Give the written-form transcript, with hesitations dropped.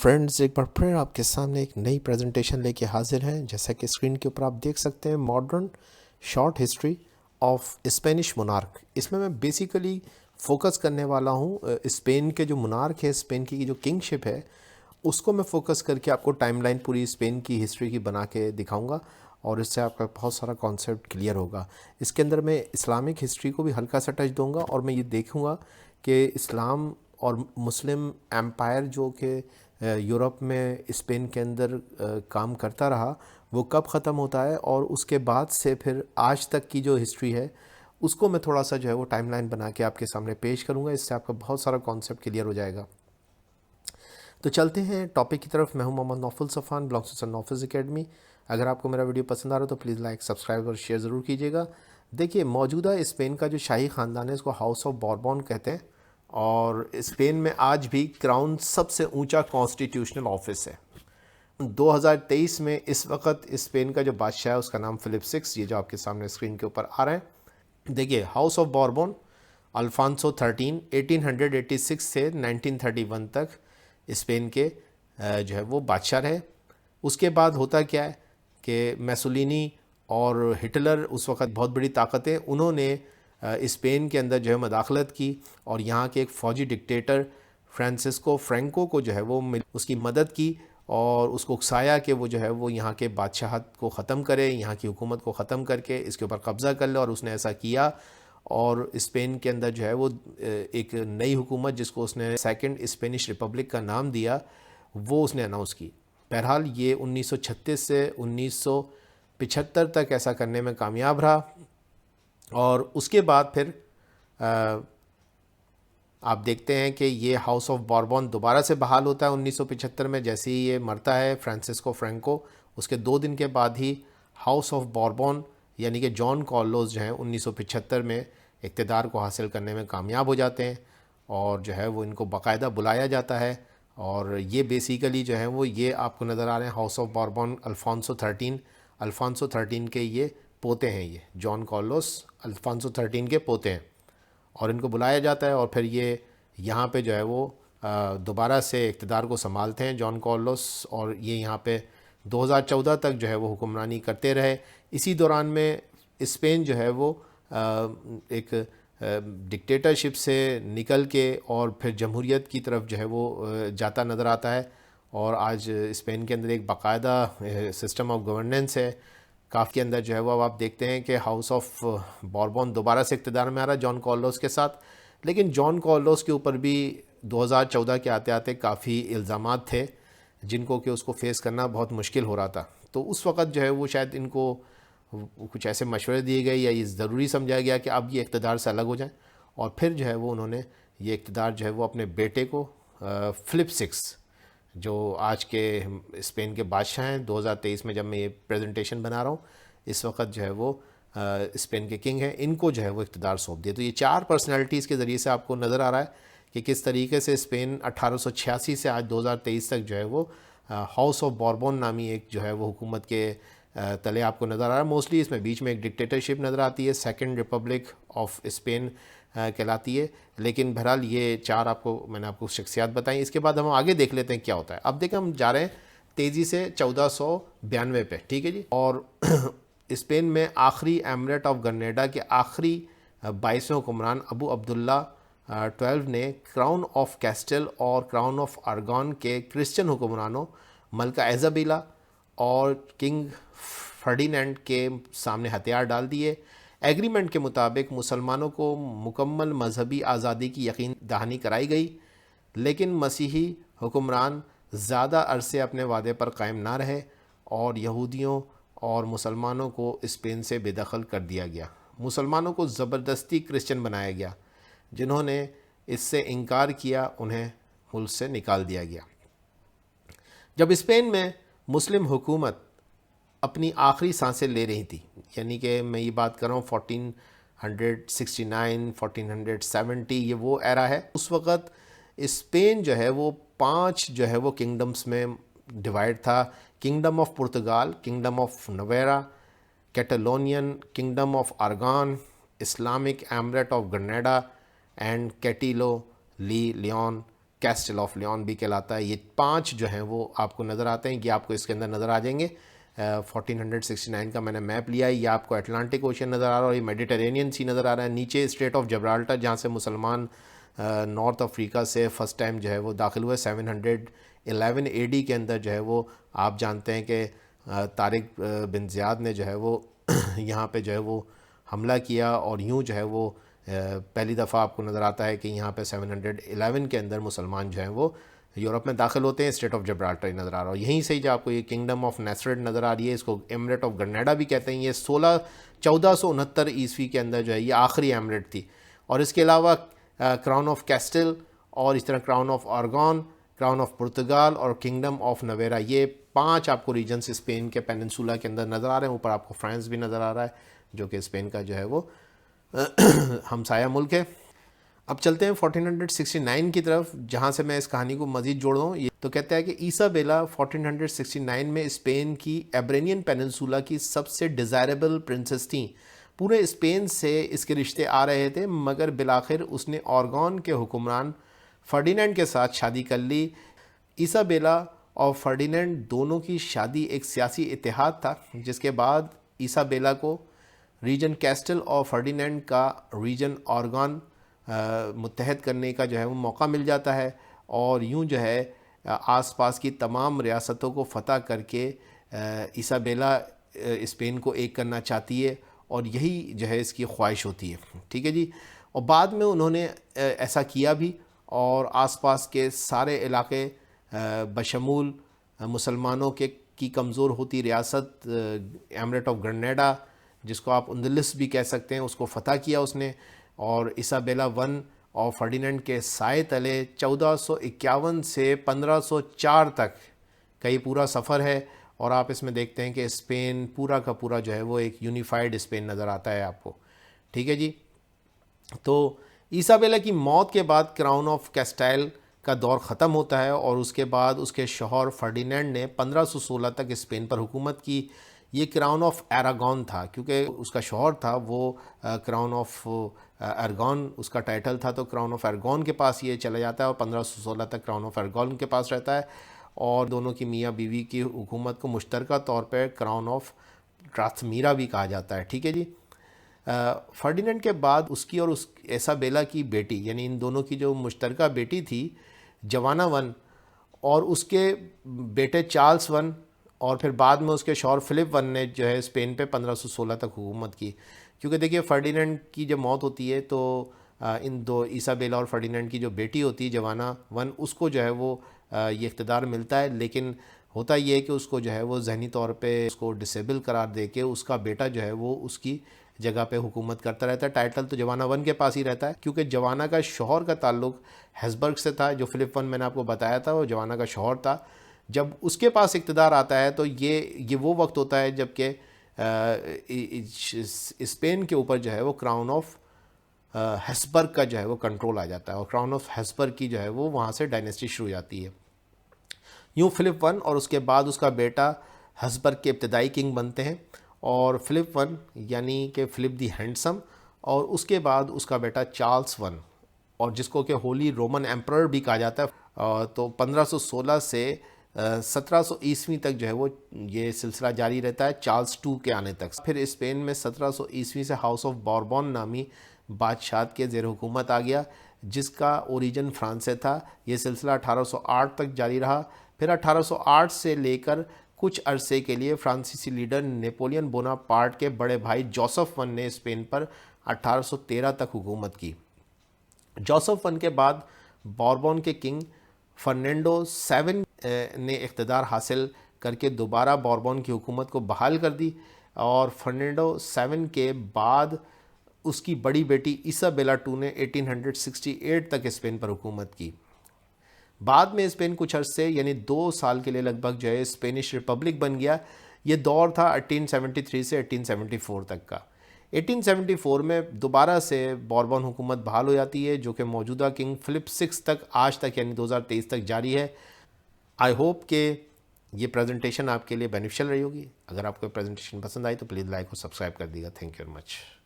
Friends, ایک بار پھر آپ کے سامنے ایک نئی پریزنٹیشن لے کے حاضر ہیں. جیسا کہ اسکرین کے اوپر آپ دیکھ سکتے ہیں، modern short history of Spanish monarch. اس میں بیسیکلی فوکس کرنے والا ہوں اسپین کے جو مونارک ہے، اسپین کی جو کنگ شپ ہے، اس کو میں فوکس کر کے آپ کو ٹائم لائن پوری اسپین کی ہسٹری کی بنا کے دکھاؤں گا، اور اس سے آپ کا بہت سارا کانسیپٹ کلیئر ہوگا. اس کے اندر میں اسلامک ہسٹری کو بھی ہلکا سا ٹچ دوں گا، اور میں یہ دیکھوں گا کہ اسلام اور مسلم ایمپائر جو کہ یورپ میں اسپین کے اندر کام کرتا رہا، وہ کب ختم ہوتا ہے، اور اس کے بعد سے پھر آج تک کی جو ہسٹری ہے اس کو میں تھوڑا سا جو ہے وہ ٹائم لائن بنا کے آپ کے سامنے پیش کروں گا. اس سے آپ کا بہت سارا کانسیپٹ کلیئر ہو جائے گا. تو چلتے ہیں ٹاپک کی طرف. میں ہوں Muhammad Naufal Safan, belongs to sun Naufal's academy. اگر آپ کو میرا ویڈیو پسند آ رہا ہے تو پلیز لائک، سبسکرائب اور شیئر ضرور کیجیے گا. دیکھیے، موجودہ اسپین کا جو شاہی خاندان ہے اس کو ہاؤس آف بوربون کہتے ہیں، اور اسپین میں آج بھی کراؤن سب سے اونچا کانسٹیٹیوشنل آفس ہے. 2023 میں اس وقت اسپین کا جو بادشاہ ہے اس کا نام فلپ سکس، یہ جو آپ کے سامنے اسکرین کے اوپر آ رہے ہیں. دیکھیے، ہاؤس آف بوربون الفانسو 13 1886 سے 1931 تک اسپین کے جو ہے وہ بادشاہ رہے. اس کے بعد ہوتا کیا ہے کہ میسولینی اور ہٹلر اس وقت بہت بڑی طاقتیں، انہوں نے اسپین کے اندر جو ہے مداخلت کی، اور یہاں کے ایک فوجی ڈکٹیٹر فرانسسکو فرینکو کو جو ہے وہ اس کی مدد کی، اور اس کو اکسایا کہ وہ جو ہے وہ یہاں کے بادشاہت کو ختم کرے، یہاں کی حکومت کو ختم کر کے اس کے اوپر قبضہ کر لے. اور اس نے ایسا کیا، اور اسپین کے اندر جو ہے وہ ایک نئی حکومت جس کو اس نے سیکنڈ اسپینش ریپبلک کا نام دیا، وہ اس نے اناؤنس کی. بہرحال یہ 1936 سے 1975 تک ایسا کرنے میں کامیاب رہا. اور اس کے بعد پھر آپ دیکھتے ہیں کہ یہ ہاؤس آف بوربون دوبارہ سے بحال ہوتا ہے 1975 میں. جیسے ہی یہ مرتا ہے فرانسسکو فرینکو، اس کے 2 دن کے بعد ہی ہاؤس آف بوربون یعنی کہ جان کارلوس جو ہیں 1975 میں اقتدار کو حاصل کرنے میں کامیاب ہو جاتے ہیں، اور جو ہے وہ ان کو باقاعدہ بلایا جاتا ہے. اور یہ بیسیکلی جو ہے وہ یہ آپ کو نظر آ رہے ہیں ہاؤس آف بوربون الفانسو 13 کے یہ پوتے ہیں. یہ جان کارلوس الفانسو 13 کے پوتے ہیں، اور ان کو بلایا جاتا ہے، اور پھر یہ یہاں پہ جو ہے وہ دوبارہ سے اقتدار کو سنبھالتے ہیں جان کارلوس، اور یہ یہاں پہ 2014 تک جو ہے وہ حکمرانی کرتے رہے. اسی دوران میں اسپین جو ہے وہ ایک ڈکٹیٹرشپ سے نکل کے اور پھر جمہوریت کی طرف جو ہے وہ جاتا نظر آتا ہے. اور آج اسپین کے اندر ایک باقاعدہ سسٹم آف گورننس ہے. کافی کے اندر جو ہے وہ اب آپ دیکھتے ہیں کہ ہاؤس آف بوربون دوبارہ سے اقتدار میں آ رہا ہے جان کارلوس کے ساتھ. لیکن جان کارلوس کے اوپر بھی 2014 کے آتے آتے کافی الزامات تھے جن کو کہ اس کو فیس کرنا بہت مشکل ہو رہا تھا. تو اس وقت جو ہے وہ شاید ان کو کچھ ایسے مشورے دیے گئے یا یہ ضروری سمجھا گیا کہ اب یہ اقتدار سے الگ ہو جائیں، اور پھر جو ہے وہ انہوں نے یہ اقتدار جو ہے وہ اپنے بیٹے کو فلپ سکس، جو آج کے اسپین کے بادشاہ ہیں. 2023 میں جب میں یہ پریزنٹیشن بنا رہا ہوں، اس وقت جو ہے وہ اسپین کے کنگ ہیں، ان کو جو ہے وہ اقتدار سونپ دیا. تو یہ 4 پرسنالٹیز کے ذریعے سے آپ کو نظر آ رہا ہے کہ کس طریقے سے اسپین 1886 سے آج 2023 تک جو ہے وہ ہاؤس آف بوربون نامی ایک جو ہے وہ حکومت کے تلے آپ کو نظر آ رہا ہے. موسٹلی اس میں بیچ میں ایک ڈکٹیٹرشپ نظر آتی ہے، سیکنڈ ریپبلک آف اسپین کہلاتی ہے. لیکن بہرحال یہ 4 میں نے آپ کو شخصیات بتائیں. اس کے بعد ہم آگے دیکھ لیتے ہیں کیا ہوتا ہے. اب دیکھیں، ہم جا رہے ہیں تیزی سے 1492 پہ، ٹھیک ہے جی. اور اسپین میں آخری ایمریٹ آف گرنیڈا کے آخری 22ویں حکمران ابو عبداللہ 12 نے کراؤن آف کیسٹل اور کراؤن آف ارگون کے کرسچن حکمرانوں ملکہ ایزابیلا اور کنگ فرڈینینڈ کے سامنے ہتھیار ڈال دیے. ایگریمنٹ کے مطابق مسلمانوں کو مکمل مذہبی آزادی کی یقین دہانی کرائی گئی، لیکن مسیحی حکمران زیادہ عرصے اپنے وعدے پر قائم نہ رہے، اور یہودیوں اور مسلمانوں کو اسپین سے بے دخل کر دیا گیا. مسلمانوں کو زبردستی کرسچن بنایا گیا. جنہوں نے اس سے انکار کیا انہیں ملک سے نکال دیا گیا. جب اسپین میں مسلم حکومت اپنی آخری سانسیں لے رہی تھی، یعنی کہ میں یہ بات کر رہا ہوں 1469 1470، یہ وہ ایرا ہے. اس وقت اسپین جو ہے وہ 5 جو ہے وہ کنگڈمز میں ڈیوائڈ تھا. Kingdom of Portugal, kingdom of Navarra, Catalonian, kingdom of Aragon, Islamic emirate of Granada and کیٹیلو لی لیون کیسٹل آف لیون بھی کہلاتا ہے. یہ 5 جو ہیں وہ آپ کو نظر آتے ہیں. یہ آپ کو اس کے اندر نظر آ جائیں گے. 1469 کا میں نے میپ لیا ہے. یہ آپ کو اٹلانٹک اوشن نظر آ رہا ہے اور یہ میڈیٹرینین سی نظر آ رہا ہے. نیچے اسٹریٹ آف جبرالٹر جہاں سے مسلمان نارتھ افریقہ سے فرسٹ ٹائم جو ہے وہ داخل ہوئے 711 AD کے اندر جو ہے وہ آپ جانتے ہیں کہ طارق بن زیاد نے جو ہے وہ یہاں پہ جو ہے وہ حملہ کیا اور یوں جو ہے وہ پہلی دفعہ آپ کو نظر آتا ہے کہ یہاں پہ 711 کے اندر مسلمان جو ہیں وہ یورپ میں داخل ہوتے ہیں. اسٹیٹ آف جبرالٹر نظر آ رہا ہے. یہیں سے ہی جو آپ کو یہ کنگڈم آف نیسرڈ نظر آ رہی ہے, اس کو ایمریٹ آف گرنیڈا بھی کہتے ہیں. یہ 1469 عیسوی کے اندر جو ہے یہ آخری ایمریٹ تھی. اور اس کے علاوہ کراؤن آف کیسٹل اور اس طرح crown of argon, crown of Portugal اور کنگڈم آف نویرا, یہ 5 آپ کو ریجنس اسپین کے پیننسولا کے اندر نظر آ رہے ہیں. اوپر آپ کو فرانس بھی نظر آ رہا ہے جو کہ اسپین کا جو ہے وہ ہمسایہ ملک ہے. اب چلتے ہیں 1469 کی طرف جہاں سے میں اس کہانی کو مزید جوڑ دوں. یہ تو کہتا ہے کہ ایسابیلا 1469 میں اسپین کی ایبرینین پیننسولا کی سب سے ڈیزائربل پرنسس تھیں. پورے اسپین سے اس کے رشتے آ رہے تھے مگر بالآخر اس نے آرگون کے حکمران فرڈینینڈ کے ساتھ شادی کر لی. ایسابیلا اور فرڈینینڈ دونوں کی شادی ایک سیاسی اتحاد تھا جس کے بعد ایسابیلا کو ریجن کیسٹل اور فرڈینینڈ کا ریجن آرگون متحد کرنے کا جو ہے وہ موقع مل جاتا ہے اور یوں جو ہے آس پاس کی تمام ریاستوں کو فتح کر کے ایسابیلا اسپین کو ایک کرنا چاہتی ہے اور یہی جو ہے اس کی خواہش ہوتی ہے. ٹھیک ہے جی. اور بعد میں انہوں نے ایسا کیا بھی اور آس پاس کے سارے علاقے بشمول مسلمانوں کی کمزور ہوتی ریاست ایمریٹ آف گرنیڈا جس کو آپ اندلس بھی کہہ سکتے ہیں اس کو فتح کیا اس نے. اور ایسابیلا 1 اور فرڈینینڈ کے سائے تلے 1451 سے 1504 تک کا یہ پورا سفر ہے اور آپ اس میں دیکھتے ہیں کہ اسپین پورا کا پورا جو ہے وہ ایک یونیفائڈ اسپین نظر آتا ہے آپ کو. ٹھیک ہے جی. تو ایسابیلا کی موت کے بعد کراؤن آف کیسٹائل کا دور ختم ہوتا ہے اور اس کے بعد اس کے شوہر فرڈینینڈ نے 1516 تک اسپین پر حکومت کی. یہ کراؤن آف ایراگون تھا کیونکہ اس کا شوہر تھا وہ کراؤن آف ارگون اس کا ٹائٹل تھا تو کراؤن آف ارگون کے پاس یہ چلا جاتا ہے اور 1516 تک کراؤن آف ارگون کے پاس رہتا ہے اور دونوں کی میاں بیوی کی حکومت کو مشترکہ طور پر کراؤن آف ٹراتھمیرا بھی کہا جاتا ہے. ٹھیک ہے جی. فرڈینینڈ کے بعد اس کی اور اس ایسابیلا کی بیٹی یعنی ان دونوں کی جو مشترکہ بیٹی تھی جوانا 1 اور اس کے بیٹے چارلس 1 اور پھر بعد میں اس کے شوہر فلپ 1 نے جو ہے اسپین پہ 1516 تک حکومت کی. کیونکہ دیکھیے فرڈینینڈ کی جب موت ہوتی ہے تو ان دو ایسابیلا اور فرڈینینڈ کی جو بیٹی ہوتی ہے جوانا 1 اس کو جو ہے وہ یہ اقتدار ملتا ہے لیکن ہوتا یہ ہے کہ اس کو جو ہے وہ ذہنی طور پہ اس کو ڈسیبل قرار دے کے اس کا بیٹا جو ہے وہ اس کی جگہ پہ حکومت کرتا رہتا ہے. ٹائٹل تو جوانا 1 کے پاس ہی رہتا ہے کیونکہ جوانا کا شوہر کا تعلق ہیسبرگ سے تھا. جو فلپ 1 میں نے آپ کو بتایا تھا وہ جوانا کا شوہر تھا. جب اس کے پاس اقتدار آتا ہے تو یہ وہ وقت ہوتا ہے جب کہ اسپین کے اوپر جو ہے وہ کراؤن آف ہیسبرگ کا جو ہے وہ کنٹرول آ جاتا ہے اور کراؤن آف ہیسبرگ کی جو ہے وہ وہاں سے ڈائنیسٹی شروع ہو جاتی ہے. یوں فلپ 1 اور اس کے بعد اس کا بیٹا ہیسبرگ کے ابتدائی کنگ بنتے ہیں اور فلپ 1 یعنی کہ فلپ دی ہینڈسم اور اس کے بعد اس کا بیٹا چارلس 1 اور جس کو کہ ہولی رومن ایمپرر بھی کہا جاتا ہے. تو 1516 سے 1700 عیسوی تک جو ہے وہ یہ سلسلہ جاری رہتا ہے چارلس 2 کے آنے تک. پھر اسپین میں 1700 عیسوی سے ہاؤس آف بوربون نامی بادشاہت کے زیر حکومت آ گیا جس کا اوریجن فرانس سے تھا. یہ سلسلہ 1808 تک جاری رہا. پھر 1808 سے لے کر کچھ عرصے کے لیے فرانسیسی لیڈر نیپولین بوناپارٹ کے بڑے بھائی جوسف 1 نے اسپین پر 1813 تک حکومت کی. جوسف 1 کے بعد بوربون کے کنگ فرنینڈو 7 نے اقتدار حاصل کر کے دوبارہ بوربون کی حکومت کو بحال کر دی اور فرنینڈو 7 کے بعد اس کی بڑی بیٹی ایسابیلا 2 نے 1868 تک اسپین پر حکومت کی. بعد میں اسپین کچھ عرصے یعنی 2 سال کے لیے لگ بھگ جو ہے اسپینش ریپبلک بن گیا. یہ دور تھا 1873 سے 1874 تک کا. 1874 میں دوبارہ سے بوربون حکومت بحال ہو جاتی ہے جو کہ موجودہ کنگ فلپ 6 تک آج تک یعنی 2023 تک جاری ہے. آئی ہوپ کہ یہ پریزنٹیشن آپ کے لیے بینیفیشل رہی ہوگی. اگر آپ کو پریزنٹیشن پسند آئی تو پلیز لائک اور سبسکرائب کر دیجیے گا. Thank you very much.